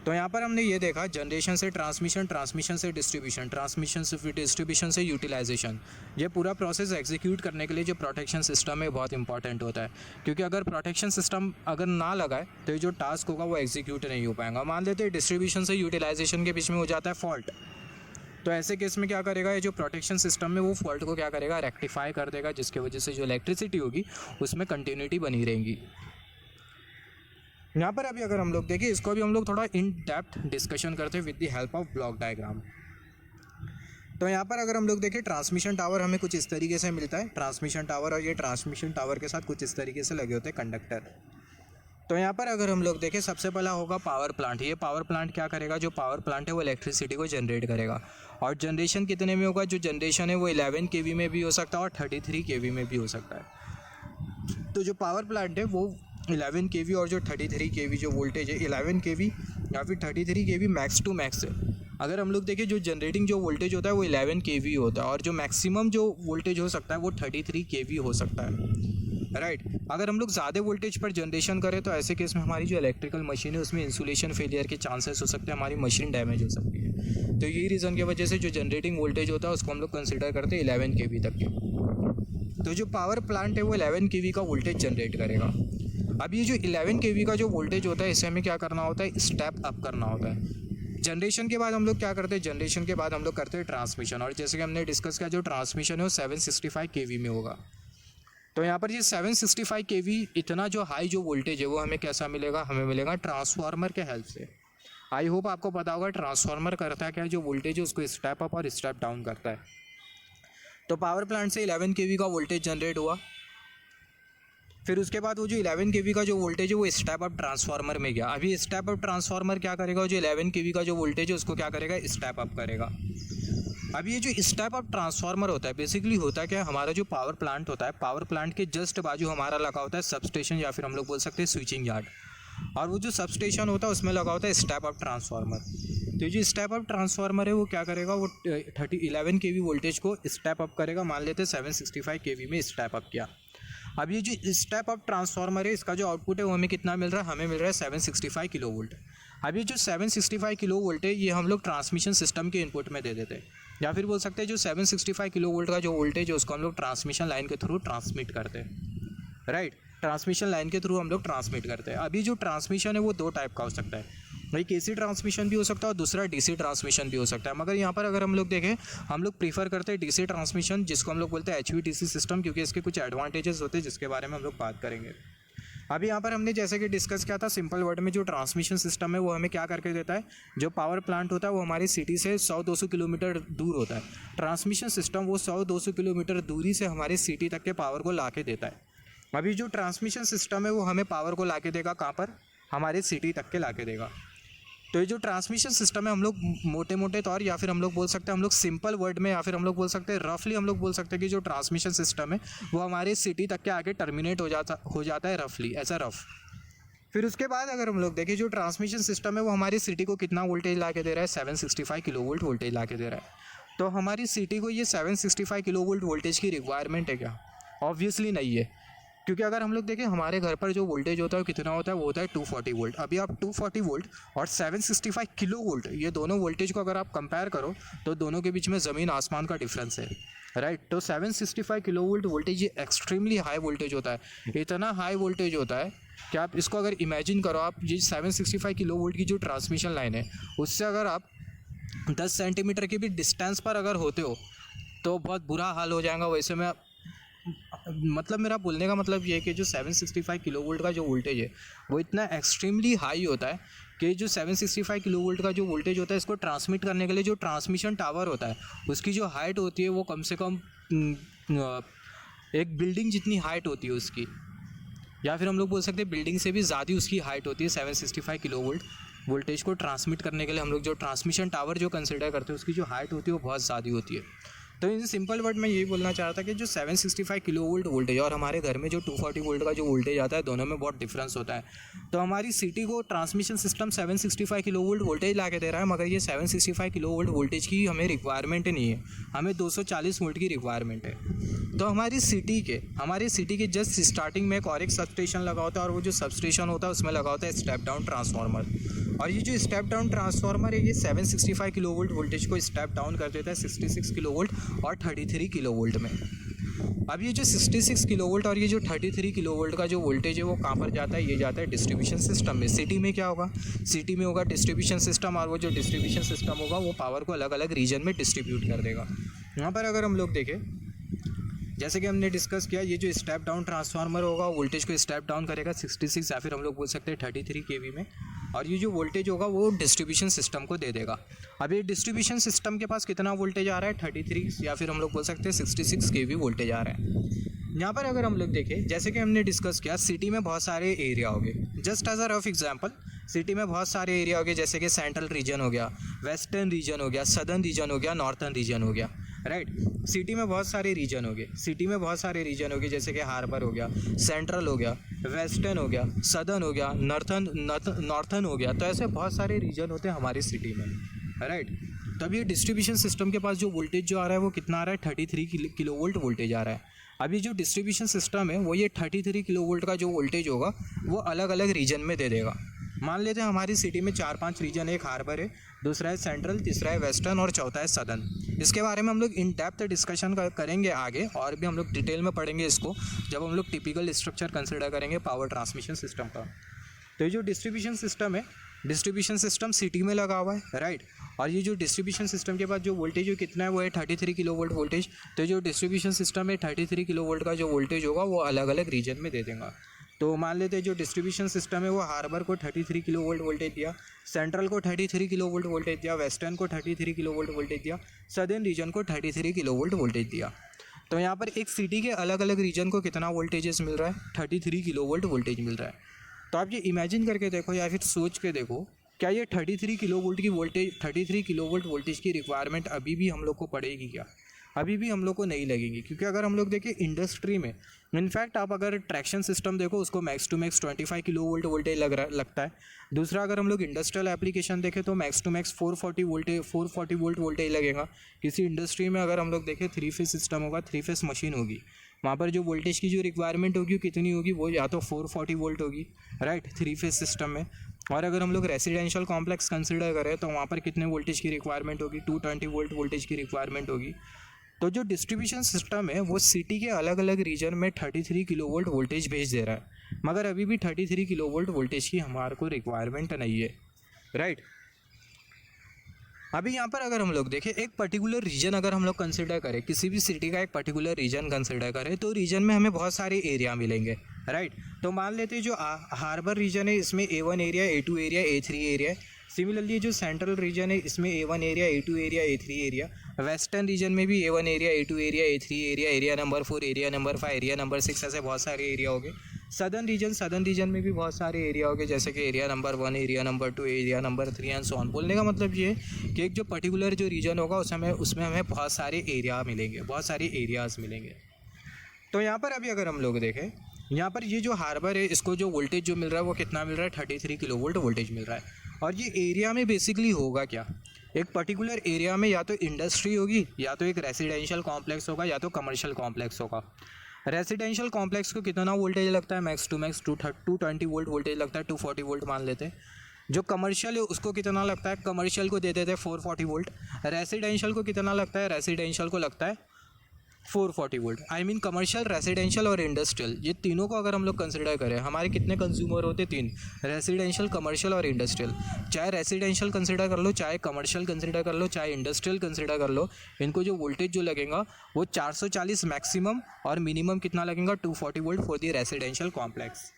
Speaker 1: तो यहाँ पर हमने ये देखा, जनरेशन से ट्रांसमिशन, ट्रांसमिशन से डिस्ट्रीब्यूशन, ट्रांसमिशन से फिर डिस्ट्रीब्यूशन से यूटिलाइजेशन। ये पूरा प्रोसेस एग्जीक्यूट करने के लिए जो प्रोटेक्शन सिस्टम है बहुत इंपॉर्टेंट होता है, क्योंकि अगर प्रोटेक्शन सिस्टम अगर ना लगाए तो ये जो टास्क होगा वो एग्जीक्यूट नहीं हो पाएगा। मान लेते हैं डिस्ट्रीब्यूशन से यूटिलाइजेशन के बीच में हो जाता है फॉल्ट, तो ऐसे केस में क्या करेगा, ये जो प्रोटेक्शन सिस्टम है वो फॉल्ट को क्या करेगा, रेक्टिफाई कर देगा, जिसकी वजह से जो इलेक्ट्रिसिटी होगी उसमें कंटिन्यूटी बनी रहेगी। यहाँ पर अभी अगर हम लोग देखें, इसको भी हम लोग थोड़ा इन डेप्थ डिस्कशन करते हैं with the help of block diagram. तो यहाँ पर अगर हम लोग देखें, ट्रांसमिशन टावर हमें कुछ इस तरीके से मिलता है, ट्रांसमिशन टावर, और ये ट्रांसमिशन टावर के साथ कुछ इस तरीके से लगे होते हैं कंडक्टर। तो यहाँ पर अगर हम लोग देखें, सबसे पहला होगा पावर प्लांट। ये पावर प्लांट क्या करेगा, जो पावर प्लांट है वो इलेक्ट्रिसिटी को जनरेट करेगा, और जनरेशन कितने में होगा, जो जनरेशन है वो 11 kV में भी हो सकता है और 33 kV में भी हो सकता है। तो जो पावर प्लांट है वो 11 kV और जो 33 kV जो वोल्टेज है, 11 kV या फिर 33 kV मैक्स टू मैक्स है। अगर हम लोग देखें, जो जनरेटिंग जो वोल्टेज होता है वो 11 kV होता है, और जो मैक्सिमम जो वोल्टेज हो सकता है वो 33 kV हो सकता है, राइट। अगर हम लोग ज़्यादा वोल्टेज पर जनरेशन करें तो ऐसे केस में हमारी जो इलेक्ट्रिकल मशीन है उसमें इंसुलेशन फेलियर के चांसेस हो सकते हैं, हमारी मशीन डैमेज हो सकती है। तो यही रीज़न की वजह से जो जनरेटिंग वोल्टेज होता है उसको हम लोग कंसिडर करते हैं 11 kV तक के। तो जो पावर प्लांट है वो 11 kV का वोल्टेज जनरेट करेगा। अब ये जो 11 kV का जो वोल्टेज होता है इसे हमें क्या करना होता है, स्टेप अप करना होता है। जनरेशन के बाद हम लोग क्या करते हैं, जनरेशन के बाद हम लोग करते हैं ट्रांसमिशन, और जैसे कि हमने डिस्कस किया, जो ट्रांसमिशन है वो 765 kV में होगा। तो यहाँ पर ये 765 kV इतना जो हाई जो वोल्टेज है वो हमें कैसा मिलेगा, हमें मिलेगा ट्रांसफार्मर के हेल्प से। आई होप आपको पता होगा ट्रांसफार्मर करता क्या है, जो वोल्टेज है उसको स्टेप अप और स्टेप डाउन करता है। तो पावर प्लांट से 11 kV का वोल्टेज जनरेट हुआ, फिर उसके बाद वो जो 11 kV का जो वोल्टेज है वो स्टेप अप ट्रांसफार्मर में गया। अभी स्टेप अप ट्रांसफार्मर क्या करेगा, जो 11 kV का जो वोल्टेज है उसको क्या करेगा, स्टेप अप करेगा। अब ये जो स्टेप अप ट्रांसफार्मर होता है, बेसिकली होता है क्या, हमारा जो पावर प्लांट होता है, पावर प्लांट के जस्ट बाजू हमारा लगा होता है सब स्टेशन, या फिर हम लोग बोल सकते हैं स्विचिंग यार्ड, और वो जो सब स्टेशन होता है उसमें लगा होता है स्टेप अप ट्रांसफार्मर। तो ये जो स्टेप अप ट्रांसफार्मर है वो क्या करेगा, वो 11 kV वोल्टेज को स्टेप अप करेगा। मान लेते हैं 765 kV में स्टेप अप किया। अब ये जो स्टेप अप ट्रांसफार्मर है इसका जो आउटपुट है वो हमें कितना मिल रहा है, हमें मिल रहा है 765 किलो वोल्ट। अब ये जो 765 किलो वोल्ट है ये हम लोग ट्रांसमिशन सिस्टम के इनपुट में दे देते हैं, या फिर बोल सकते हैं जो 765 किलो वोल्ट का जो वोल्टेज है उसको हम लोग ट्रांसमिशन लाइन के थ्रू ट्रांसमिट करते हैं, राइट। ट्रांसमिशन लाइन के थ्रू हम लोग ट्रांसमिट करते हैं। अभी जो ट्रांसमिशन है वो दो टाइप का हो सकता है, एक AC ट्रांसमिशन भी हो सकता है और दूसरा DC ट्रांसमिशन भी हो सकता है। मगर यहाँ पर अगर हम लोग देखें, हम लोग प्रीफर करते हैं DC ट्रांसमिशन, जिसको हम लोग बोलते हैं HVDC सिस्टम, क्योंकि इसके कुछ एडवांटेजेस होते हैं जिसके बारे में हम लोग बात करेंगे। अभी यहाँ पर हमने जैसे कि डिस्कस किया था, सिंपल वर्ड में जो ट्रांसमिशन सिस्टम है वो हमें क्या करके देता है, जो पावर प्लांट होता है वो हमारी सिटी से 100-200 किलोमीटर दूर होता है। ट्रांसमिशन सिस्टम वो 100-200 किलोमीटर दूरी से हमारी सिटी तक के पावर को ला के देता है। अभी जो ट्रांसमिशन सिस्टम है वो हमें पावर को ला के देगा कहाँ पर, हमारे सिटी तक के ला के देगा। तो ये जो ट्रांसमिशन सिस्टम है हम लोग मोटे मोटे तौर, या फिर हम लोग बोल सकते हैं हम लोग सिंपल वर्ड में, या फिर हम लोग बोल सकते हैं रफली, हम लोग बोल सकते हैं कि जो ट्रांसमिशन सिस्टम है वो हमारे सिटी तक के आगे टर्मिनेट हो जाता है रफली, ऐसा रफ। फिर उसके बाद अगर हम लोग देखें, जो ट्रांसमिशन सिस्टम है वो हमारी सिटी को कितना वोल्टेज ला के दे रहा है, 765 किलो वोल्ट वोल्टेज ला के दे रहा है। तो हमारी सिटी को ये 765 किलो वोल्ट वोल्टेज की रिक्वायरमेंट है क्या? ऑब्वियसली नहीं है, क्योंकि अगर हम लोग देखें हमारे घर पर जो वोल्टेज होता है वो कितना होता है, वो होता है 240 वोल्ट। अभी आप 240 वोल्ट और 765 किलो वोल्ट, ये दोनों वोल्टेज को अगर आप कंपेयर करो तो दोनों के बीच में ज़मीन आसमान का डिफरेंस है, राइट। तो 765 किलो वोल्ट वोल्टेज ये एक्सट्रीमली हाई वोल्टेज होता है, इतना हाई वोल्टेज होता है कि आप इसको अगर इमेजिन करो, आप ये 765 किलो वोल्ट की जो ट्रांसमिशन लाइन है उससे अगर आप 10 सेंटीमीटर के भी डिस्टेंस पर अगर होते हो तो बहुत बुरा हाल हो जाएगा। वैसे में मतलब मेरा बोलने का मतलब ये है कि जो 765 किलो वोल्ट का जो वोल्टेज है वो इतना एक्सट्रीमली हाई होता है कि जो 765 किलो वोल्ट का जो वोल्टेज होता है इसको ट्रांसमिट करने के लिए जो ट्रांसमिशन टावर होता है उसकी जो हाइट होती है वो कम से कम एक बिल्डिंग जितनी हाइट होती है उसकी, या फिर हम लोग बोल सकते हैं बिल्डिंग से भी ज़्यादा उसकी हाइट होती है। 765 किलो वोल्ट वोल्टेज को ट्रांसमिट करने के लिए हम लोग जो ट्रांसमिशन टावर जो कंसिडर करते हैं उसकी जो हाइट होती है वो बहुत ज़्यादा होती है। तो इन सिंपल वर्ड में यही बोलना चाह रहा था कि जो 765 किलो वोल्ट वोल्टेज और हमारे घर में जो 240 वोल्ट का जो वोल्टेज आता है दोनों में बहुत डिफरेंस होता है। तो हमारी सिटी को transmission system 765 kilo volt voltage ला के दे रहा है, मगर ये 765 किलो वोल्ट वोल्टेज की हमें रिक्वायरमेंट नहीं है, हमें 240 वोल्ट की रिक्वायरमेंट है। तो हमारी सिटी के जस्ट स्टार्टिंग में एक और एक सबस्टेशन लगा होता है और वो जो सबस्टेशन होता है उसमें लगा होता है स्टेप डाउन ट्रांसफार्मर। और ये जो स्टेप डाउन ट्रांसफार्मर है ये 765 किलो वोल्ट वोल्टेज को स्टेप डाउन कर देता है 66 किलो वोल्ट और 33 किलो वोल्ट में। अब ये जो 66 किलो वोल्ट और ये जो 33 किलो वोल्ट का जो वोल्टेज है वो कहाँ पर जाता है, ये जाता है डिस्ट्रीब्यूशन सिस्टम में। सिटी में क्या होगा, सिटी में होगा डिस्ट्रीब्यूशन सिस्टम, और वो जो डिस्ट्रीब्यूशन सिस्टम होगा वो पावर को अलग अलग रीजन में डिस्ट्रीब्यूट कर देगा। यहाँ पर अगर हम लोग देखें, जैसे कि हमने डिस्कस किया, ये जो स्टेप डाउन ट्रांसफार्मर होगा वोल्टेज को स्टेप डाउन करेगा 66 या फिर हम लोग बोल सकते हैं 33 kV में, और ये जो वोल्टेज होगा वो डिस्ट्रीब्यूशन सिस्टम को दे देगा। अब ये डिस्ट्रीब्यूशन सिस्टम के पास कितना वोल्टेज आ रहा है, 33 या फिर हम लोग बोल सकते हैं 66 kV वोल्टेज आ रहा है। यहाँ पर अगर हम लोग देखें, जैसे कि हमने डिस्कस किया, सिटी में बहुत सारे एरिया हो गए। Just as a rough example, city में बहुत सारे एरिया हो गए, जैसे कि सेंट्रल रीजन हो गया, वेस्टर्न रीजन हो गया, सदर्न रीजन हो गया, नॉर्थर्न रीजन हो गया, राइट। सिटी में बहुत सारे रीजन हो गए, जैसे कि हार्बर हो गया, सेंट्रल हो गया, वेस्टर्न हो गया, सदर्न हो गया, नॉर्थर्न हो गया। तो ऐसे बहुत सारे रीजन होते हैं हमारी सिटी में, राइट। तब ये डिस्ट्रीब्यूशन सिस्टम के पास जो वोल्टेज जो आ रहा है वो कितना आ रहा है, 33 किलो वोल्ट वोल्टेज आ रहा है। अभी जो डिस्ट्रीब्यूशन सिस्टम है वो ये 33 किलो वोल्ट का जो वोल्टेज होगा वो अलग अलग रीजन में दे देगा। मान लेते हैं हमारी सिटी में 4-5 रीजन है, एक हार्बर है, दूसरा है सेंट्रल, तीसरा है वेस्टर्न और चौथा है सदर्न। इसके बारे में हम लोग इन डेप्थ डिस्कशन करेंगे आगे, और भी हम लोग डिटेल में पढ़ेंगे इसको जब हम लोग टिपिकल स्ट्रक्चर कंसिडर करेंगे पावर ट्रांसमिशन सिस्टम का। तो ये जो डिस्ट्रीब्यूशन सिस्टम है, डिस्ट्रीब्यूशन सिस्टम सिटी में लगा हुआ है, राइट। और ये जो डिस्ट्रीब्यूशन सिस्टम के बाद जो वोल्टेज कितना है वो है 33 किलो वोल्ट वोल्टेज। तो जो डिस्ट्रीब्यूशन सिस्टम है 33 किलो वोल्ट का जो वोल्टेज होगा वो अलग अलग रीजन में दे देगा। तो मान लेते हैं जो डिस्ट्रीब्यूशन सिस्टम है वो हार्बर को 33 किलो वोल्ट वोल्टेज दिया, सेंट्रल को 33 किलो वोल्ट वोल्टेज दिया, वेस्टर्न को 33 किलो वोल्ट वोल्टेज दिया, सदर्न रीजन को 33 किलो वोल्ट वोल्टेज दिया। तो यहाँ पर एक सिटी के अलग अलग रीजन को कितना वोल्टेजेस मिल रहा है, 33 किलो वोल्ट वोल्टेज मिल रहा है। तो आप ये इमेजिन करके देखो या फिर सोच के देखो, क्या ये 33 किलो वोल्ट की वोल्टेज 33 किलो वोल्ट वोल्टेज की रिक्वायरमेंट अभी भी हम लोग को पड़ेगी क्या? अभी भी हम लोग को नहीं लगेगी, क्योंकि अगर हम लोग देखें इंडस्ट्री में, इनफैक्ट आप अगर ट्रैक्शन सिस्टम देखो उसको max to max 25 kilo volt voltage लगता है। दूसरा अगर हम लोग इंडस्ट्रियल एप्लीकेशन देखें तो max to max 440 volt voltage लगेगा। किसी इंडस्ट्री में अगर हम लोग देखें 3 फेस सिस्टम होगा, 3 फेस मशीन होगी, वहाँ पर जो वोल्टेज की जो रिक्वायरमेंट होगी कितनी होगी, वो या तो 440 वोल्ट होगी, राइट, 3 फेस सिस्टम में। और अगर हम लोग रेसिडेंशियल कॉम्प्लेक्स कंसिडर करें तो वहाँ पर कितने वोल्टेज की रिक्वायरमेंट होगी, 220 वोल्ट वोल्टेज की रिक्वायरमेंट होगी। तो जो डिस्ट्रीब्यूशन सिस्टम है वो सिटी के अलग अलग रीजन में 33 किलो वोल्ट वोल्टेज भेज दे रहा है, मगर अभी भी 33 किलो वोल्ट वोल्टेज की हमारे को रिक्वायरमेंट नहीं है, राइट। अभी यहाँ पर अगर हम लोग देखें एक पर्टिकुलर रीजन अगर हम लोग कंसिडर करें, किसी भी सिटी का एक पर्टिकुलर रीजन कंसिडर करें, तो रीजन में हमें बहुत सारे एरिया मिलेंगे, राइट। तो मान लेते हैं जो हार्बर रीजन है इसमें A1 area, A2 area, A3 area है। सिमिलरली जो सेंट्रल रीजन है इसमें A1 area, A2 area, A3 area. Western region में भी A1 area, A2 area, A3 area, area number 4, area number 5, area number 6, ऐसे बहुत सारे एरिया हो गए। सदर्न रीजन में भी बहुत सारे एरिया हो गए, जैसे कि area number 1, area number 2, area number 3 and so on. बोलने का मतलब ये है कि एक जो पर्टिकुलर जो रीजन होगा उसमें हमें बहुत सारे एरिया मिलेंगे, बहुत सारे एरियाज़ मिलेंगे। तो यहाँ पर अभी अगर हम लोग देखें, यहाँ पर ये जो हार्बर है इसको जो वोल्टेज जो मिल रहा है वो कितना मिल रहा है, 33 किलो वोल्ट वोल्टेज मिल रहा है। और ये एरिया में बेसिकली होगा क्या, एक पर्टिकुलर एरिया में या तो इंडस्ट्री होगी, या तो एक रेसिडेंशियल कॉम्प्लेक्स होगा, या तो कमर्शियल कॉम्प्लेक्स होगा। रेसिडेंशियल कॉम्प्लेक्स को कितना वोल्टेज लगता है, max to max 220 volt voltage लगता है, 240 वोल्ट मान लेते हैं। जो कमर्शियल है उसको कितना लगता है, कमर्शियल को दे देते हैं 440 वोल्ट। रेसिडेंशियल को कितना लगता है, रेसिडेंशियल को लगता है 440 volt, I mean commercial, residential और इंडस्ट्रियल, ये तीनों को अगर हम लोग कंसिडर करें, हमारे कितने कंज्यूमर होते? 3, रेसिडेंशियल, कमर्शियल और इंडस्ट्रियल। चाहे रेसिडेंशियल कंसिडर कर लो, चाहे कमर्शियल कंसिडर कर लो, चाहे इंडस्ट्रियल कंसिडर कर लो, इनको जो वोल्टेज जो लगेगा वो 440 मैक्सिमम और मिनिमम कितना लगेगा? 240 volt for the residential complex.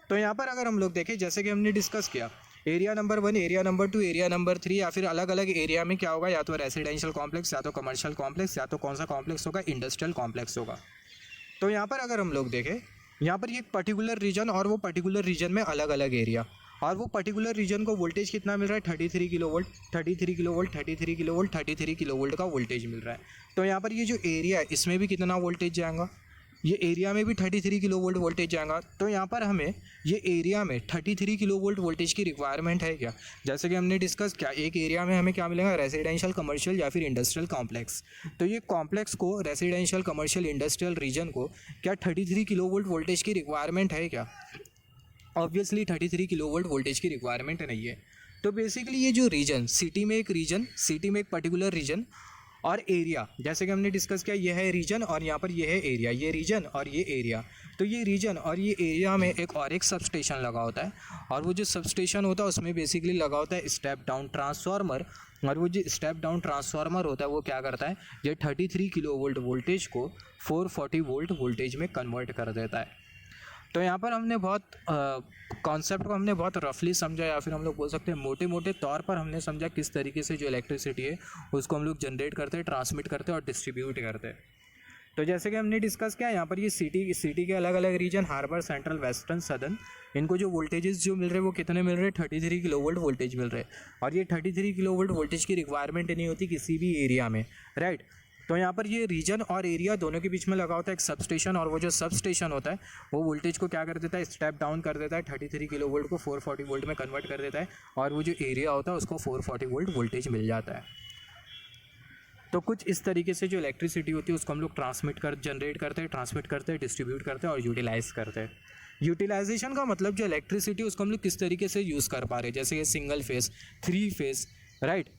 Speaker 1: तो यहाँ पर अगर हम लोग देखें, जैसे कि हमने डिस्कस किया, area number 1, area number 2, area number 3, या फिर अलग अलग एरिया में क्या होगा? या तो रेसिडेंशियल कॉम्प्लेक्स, या तो कमर्शियल कॉम्प्लेक्स, या तो कौन सा कॉम्प्लेक्स होगा? इंडस्ट्रियल कॉम्प्लेक्स होगा। तो यहाँ पर अगर हम लोग देखें, यहाँ पर ये पर्टिकुलर रीजन और वो पर्टिकुलर रीजन में अलग अलग एरिया, और वो पर्टिकुलर रीजन को वोल्टेज कितना मिल रहा है? 33 kilo volt, 33 kilo volt, 33 kilo volt, 33 kilo volt का वोल्टेज मिल रहा है। तो यहाँ पर ये जो एरिया है इसमें भी कितना वोल्टेज जाएगा? ये एरिया में भी 33 किलो वोल्ट वोल्टेज जाएगा। तो यहाँ पर हमें ये एरिया में 33 किलो वोल्ट वोल्टेज की रिक्वायरमेंट है क्या? जैसे कि हमने डिस्कस किया, एक एरिया में हमें क्या मिलेगा? रेसिडेंशियल, कमर्शियल या फिर इंडस्ट्रियल कॉम्प्लेक्स। तो ये कॉम्प्लेक्स को, रेसिडेंशियल, कमर्शियल, इंडस्ट्रियल रीजन को क्या 33 किलो वोल्ट वोल्टेज की रिक्वायरमेंट है क्या? ऑब्वियसली 33 किलो वोल्ट वोल्टेज की रिक्वायरमेंट नहीं है। तो बेसिकली ये जो रीजन, सिटी में एक पर्टिकुलर रीजन और एरिया, जैसे कि हमने डिस्कस किया, ये है रीजन और यहाँ पर ये है एरिया, ये रीजन और ये एरिया। तो ये रीजन और ये एरिया में एक सब स्टेशन लगा होता है, और वो जो सब स्टेशन होता है उसमें बेसिकली लगा होता है स्टेप डाउन ट्रांसफार्मर, और वो जो स्टेप डाउन ट्रांसफार्मर होता है वो क्या करता है? ये 33 किलो वोल्ट वोल्टेज को 440 वोल्ट वोल्टेज में कन्वर्ट कर देता है। तो यहाँ पर हमने बहुत कॉन्सेप्ट को हमने बहुत रफली समझा, या फिर हम लोग बोल सकते हैं मोटे मोटे तौर पर हमने समझा किस तरीके से जो इलेक्ट्रिसिटी है उसको हम लोग जनरेट करते हैं, ट्रांसमिट करते हैं और डिस्ट्रीब्यूट करते हैं। तो जैसे कि हमने डिस्कस किया, यहाँ पर ये सिटी के अलग अलग region, harbour, central, western, southern, इनको जो वोल्टेजेस जो मिल रहे हैं वो कितने मिल रहे हैं? 33 किलो वोल्ट वोल्टेज मिल रहे हैं। और ये 33 किलो वोल्ट वोल्टेज की रिक्वायरमेंट नहीं होती किसी भी एरिया में, राइट। तो यहाँ पर ये रीजन और एरिया दोनों के बीच में लगा होता है एक सब स्टेशन, और वो जो सब स्टेशन होता है वो वोल्टेज को क्या कर देता है? स्टेप डाउन कर देता है, 33 किलो वोल्ट को 440 वोल्ट में कन्वर्ट कर देता है, और वो जो एरिया होता है उसको 440 वोल्ट वोल्टेज मिल जाता है। तो कुछ इस तरीके से जो इलेक्ट्रिसिटी होती है उसको हम लोग जनरेट करते हैं, ट्रांसमिट करते हैं, डिस्ट्रीब्यूट करते हैं और यूटिलाइज करते हैं। यूटिलाइजेशन का मतलब जो इलेक्ट्रिसिटी उसको हम लोग किस तरीके से यूज़ कर पा रहे हैं, जैसे ये सिंगल फेस, 3 फेस, राइट।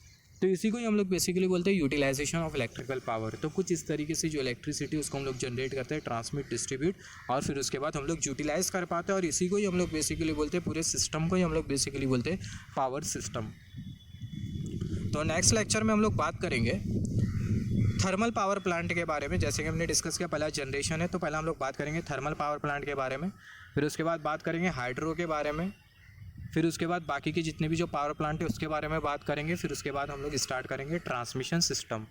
Speaker 1: तो इसी को ही हम लोग बेसिकली बोलते हैं यूटिलाइजेशन ऑफ इलेक्ट्रिकल पावर। तो कुछ इस तरीके से जो इलेक्ट्रिसिटी उसको हम लोग जनरेट करते हैं, ट्रांसमिट, डिस्ट्रीब्यूट, और फिर उसके बाद हम लोग यूटिलाइज कर पाते हैं, और इसी को ही हम लोग बेसिकली बोलते हैं, पूरे सिस्टम को ही हम लोग बेसिकली बोलते हैं पावर सिस्टम। तो नेक्स्ट लेक्चर में हम लोग बात करेंगे थर्मल पावर प्लांट के बारे में। जैसे कि हमने डिस्कस किया, पहला जनरेशन है, तो पहला हम लोग बात करेंगे थर्मल पावर प्लांट के बारे में, फिर उसके बाद बात करेंगे हाइड्रो के बारे में, फिर उसके बाद बाकी के जितने भी जो पावर प्लांट है उसके बारे में बात करेंगे, फिर उसके बाद हम लोग स्टार्ट करेंगे ट्रांसमिशन सिस्टम।